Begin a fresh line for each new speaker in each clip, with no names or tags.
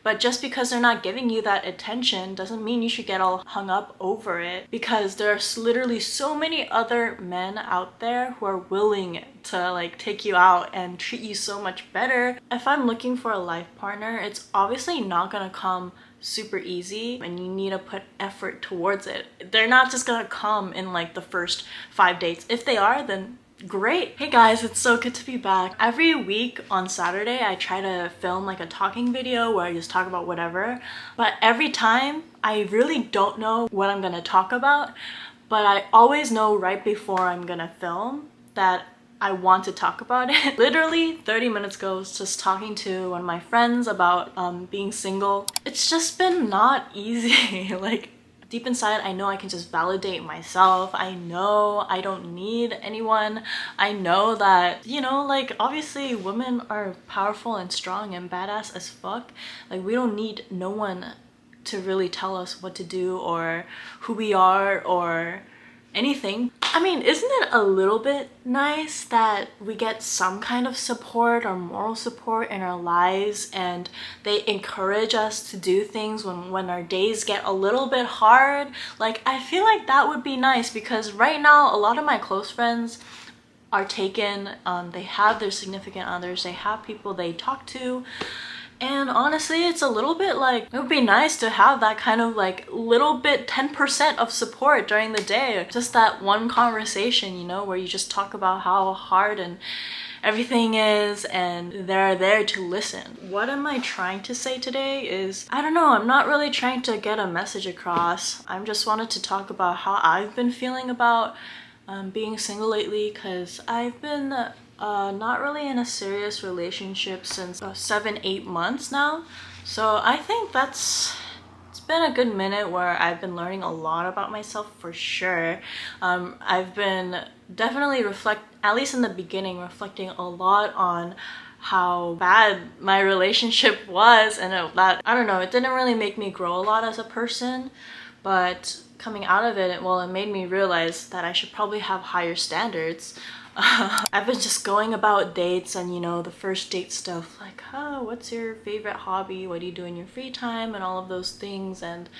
But just because they're not giving you that attention doesn't mean you should get all hung up over it, because there's literally so many other men out there who are willing to like take you out and treat you so much better. If I'm looking for a life partner, it's obviously not gonna come super easy and you need to put effort towards it. They're not just gonna come in like the first 5 dates. If they are, then great. Hey guys, it's so good to be back. Every week on Saturday I try to film like a talking video where I just talk about whatever, but every time I really don't know what I'm gonna talk about, but I always know right before I'm gonna film that I want to talk about it. Literally 30 minutes ago I was just talking to one of my friends about being single. It's just been not easy. Like deep inside, I know I can just validate myself. I know I don't need anyone. I know that, you know, like obviously women are powerful and strong and badass as fuck. Like we don't need no one to really tell us what to do or who we are or anything. I mean, isn't it a little bit nice that we get some kind of support or moral support in our lives, and they encourage us to do things when our days get a little bit hard? Like, I feel like that would be nice, because right now a lot of my close friends are taken. They have their significant others, they have people they talk to. And honestly, it's a little bit like, it would be nice to have that kind of like little bit 10% of support during the day. Just that one conversation, you know, where you just talk about how hard and everything is and they're there to listen. What am I trying to say today is, I don't know, I'm not really trying to get a message across. I just wanted to talk about how I've been feeling about being single lately, because I've been not really in a serious relationship since 7-8 months now. So I think it's been a good minute where I've been learning a lot about myself for sure. I've been definitely at least in the beginning, reflecting a lot on how bad my relationship was, and that, I don't know, it didn't really make me grow a lot as a person, but coming out of it, well, it made me realize that I should probably have higher standards. I've been just going about dates and, you know, the first date stuff, like, oh, what's your favorite hobby? What do you do in your free time? And all of those things. And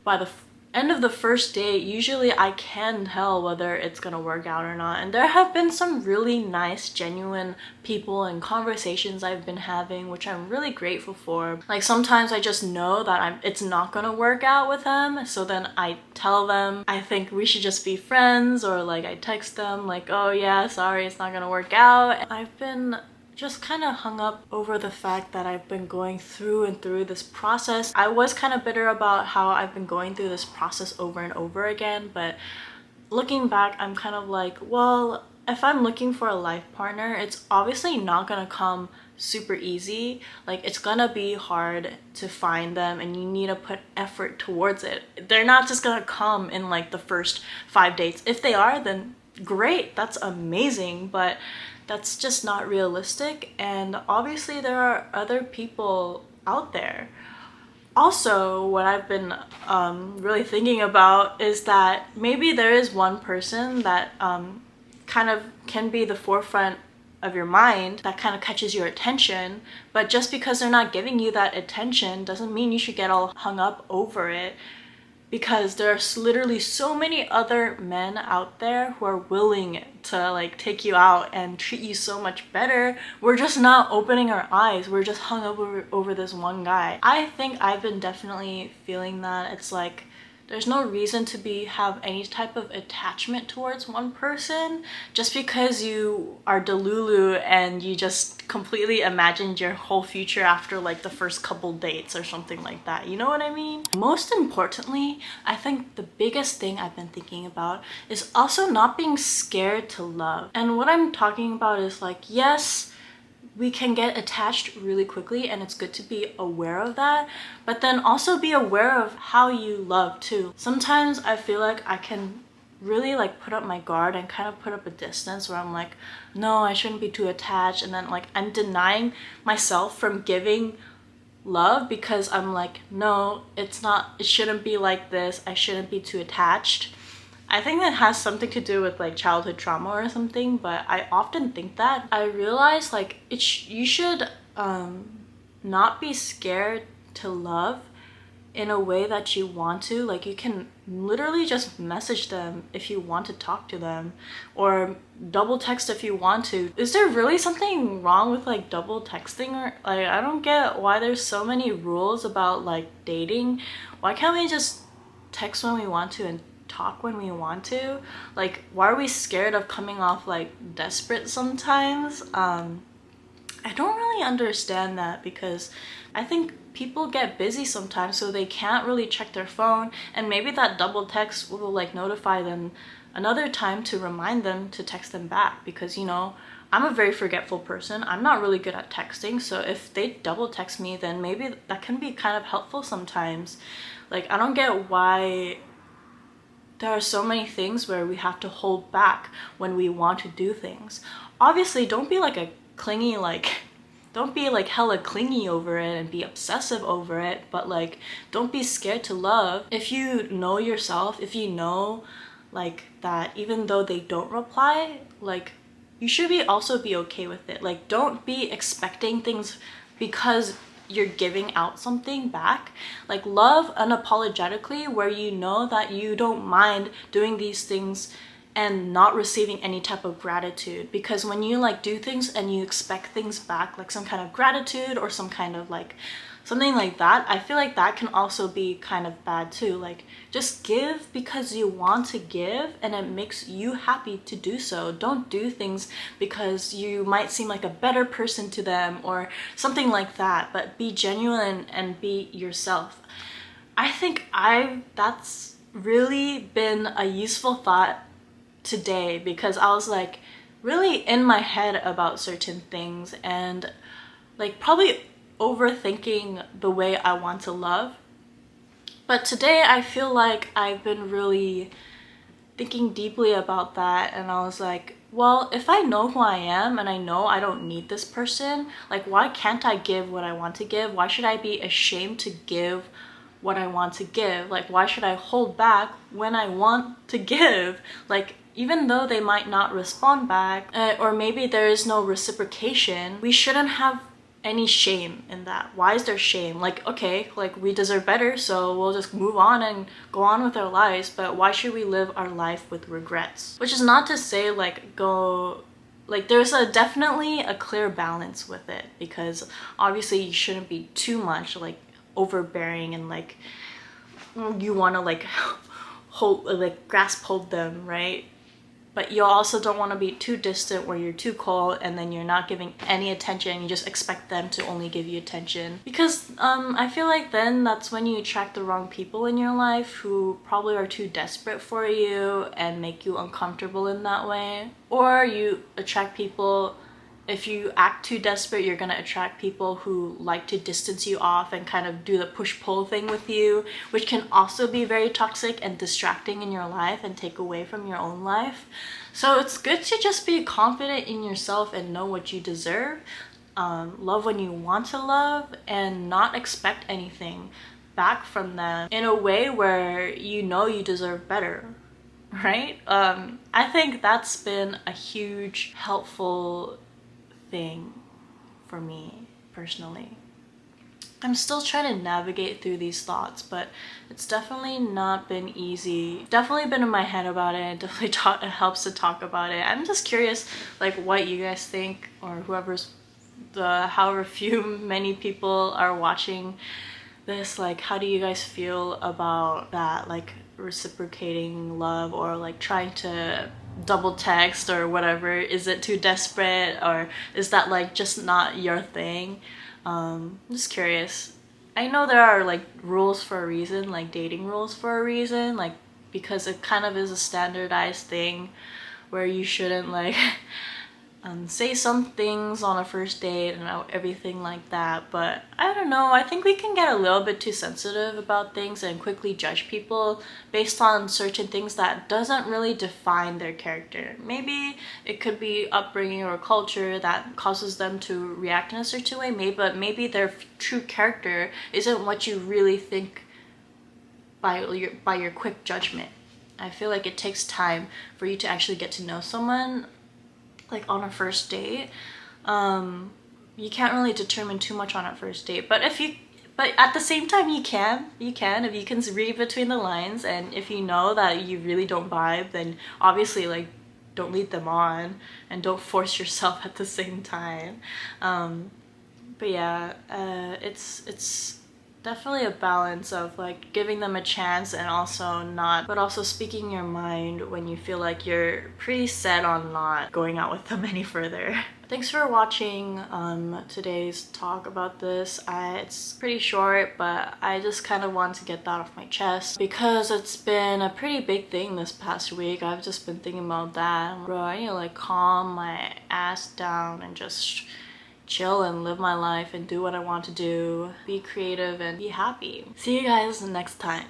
by the end of the first date, usually I can tell whether it's gonna work out or not. And there have been some really nice, genuine people and conversations I've been having, which I'm really grateful for. Like sometimes I just know that it's not gonna work out with them, so then I tell them I think we should just be friends, or like I text them like, oh yeah, sorry, it's not gonna work out. I've been just kind of hung up over the fact that I've been going through and through this process. I was kind of bitter about how I've been going through this process over and over again, but looking back, I'm kind of like, well, if I'm looking for a life partner, it's obviously not gonna come super easy. Like, it's gonna be hard to find them and you need to put effort towards it. They're not just gonna come in like the first 5 dates. If they are, then great, that's amazing, but that's just not realistic. And obviously there are other people out there. Also, what I've been really thinking about is that maybe there is one person that kind of can be the forefront of your mind, that kind of catches your attention, but just because they're not giving you that attention doesn't mean you should get all hung up over it, because there's literally so many other men out there who are willing to like take you out and treat you so much better. We're just not opening our eyes. We're just hung up over this one guy. I think I've been definitely feeling that. It's like there's no reason to have any type of attachment towards one person just because you are delulu and you just completely imagined your whole future after like the first couple dates or something like that. You know what I mean? Most importantly, I think the biggest thing I've been thinking about is also not being scared to love. And what I'm talking about is like, yes, we can get attached really quickly and it's good to be aware of that, but then also be aware of how you love too. Sometimes I feel like I can really like put up my guard and kind of put up a distance where I'm like, no, I shouldn't be too attached, and then like I'm denying myself from giving love because I'm like, no, it shouldn't be like this, I shouldn't be too attached. I think that has something to do with like childhood trauma or something, but I often think that. I realize like you should not be scared to love in a way that you want to. Like, you can literally just message them if you want to talk to them, or double text if you want to. Is there really something wrong with like double texting? Or like, I don't get why there's so many rules about like dating. Why can't we just text when we want to and talk when we want to? Like, why are we scared of coming off like desperate sometimes? I don't really understand that, because I think people get busy sometimes, so they can't really check their phone, and maybe that double text will like notify them another time to remind them to text them back. Because, you know, I'm a very forgetful person. I'm not really good at texting, so if they double text me, then maybe that can be kind of helpful sometimes. Like, I don't get why there are so many things where we have to hold back when we want to do things. Obviously, don't be like a clingy, like, don't be like hella clingy over it and be obsessive over it, but like, don't be scared to love. If you know yourself, if you know like that even though they don't reply, like, you should be also be okay with it. Like, don't be expecting things because you're giving out something back. Like, love unapologetically, where you know that you don't mind doing these things and not receiving any type of gratitude. Because when you like do things and you expect things back, like some kind of gratitude or some kind of like something like that, I feel like that can also be kind of bad too. Like, just give because you want to give and it makes you happy to do so. Don't do things because you might seem like a better person to them or something like that, but be genuine and be yourself. I think that's really been a useful thought today, because I was like really in my head about certain things and like probably overthinking the way I want to love. But today I feel like I've been really thinking deeply about that, and I was like, well, if I know who I am and I know I don't need this person, like, why can't I give what I want to give? Why should I be ashamed to give what I want to give? Like, why should I hold back when I want to give? Like, even though they might not respond back, or maybe there is no reciprocation, we shouldn't have any shame in that. Why is there shame? Like, okay, like, we deserve better, so we'll just move on and go on with our lives, but why should we live our life with regrets? Which is not to say like go, like, there's definitely a clear balance with it, because obviously you shouldn't be too much like overbearing and like you want to like hold, like grasp hold them, right? But you also don't want to be too distant where you're too cold and then you're not giving any attention. You just expect them to only give you attention. Because I feel like then that's when you attract the wrong people in your life who probably are too desperate for you and make you uncomfortable in that way. Or you attract people, if you act too desperate, you're gonna attract people who like to distance you off and kind of do the push-pull thing with you, which can also be very toxic and distracting in your life and take away from your own life. So it's good to just be confident in yourself and know what you deserve, love when you want to love, and not expect anything back from them in a way where you know you deserve better, right? I think that's been a huge helpful thing for me personally. I'm still trying to navigate through these thoughts, but it's definitely not been easy. Definitely been in my head about it. Definitely it helps to talk about it. I'm just curious like what you guys think, or whoever's however many people are watching this, like, how do you guys feel about that, like reciprocating love or like trying to double text or whatever? Is it too desperate, or is that like just not your thing? I'm just curious. I know there are like rules for a reason, like dating rules for a reason, like, because it kind of is a standardized thing where you shouldn't like say some things on a first date and everything like that. But I don't know, I think we can get a little bit too sensitive about things and quickly judge people based on certain things that doesn't really define their character. Maybe it could be upbringing or culture that causes them to react in a certain way, but maybe their true character isn't what you really think by your quick judgment. I feel like it takes time for you to actually get to know someone, like on a first date, you can't really determine too much on a first date. But at the same time, you can if you can read between the lines, and if you know that you really don't vibe, then obviously like don't lead them on and don't force yourself at the same time. But yeah, it's definitely a balance of like giving them a chance and also not, but also speaking your mind when you feel like you're pretty set on not going out with them any further. Thanks for watching today's talk about this. It's pretty short, but I just kind of want to get that off my chest because it's been a pretty big thing this past week. I've just been thinking about that. Bro, I need to like calm my ass down and just chill and live my life and do what I want to do, be creative and be happy. See you guys next time.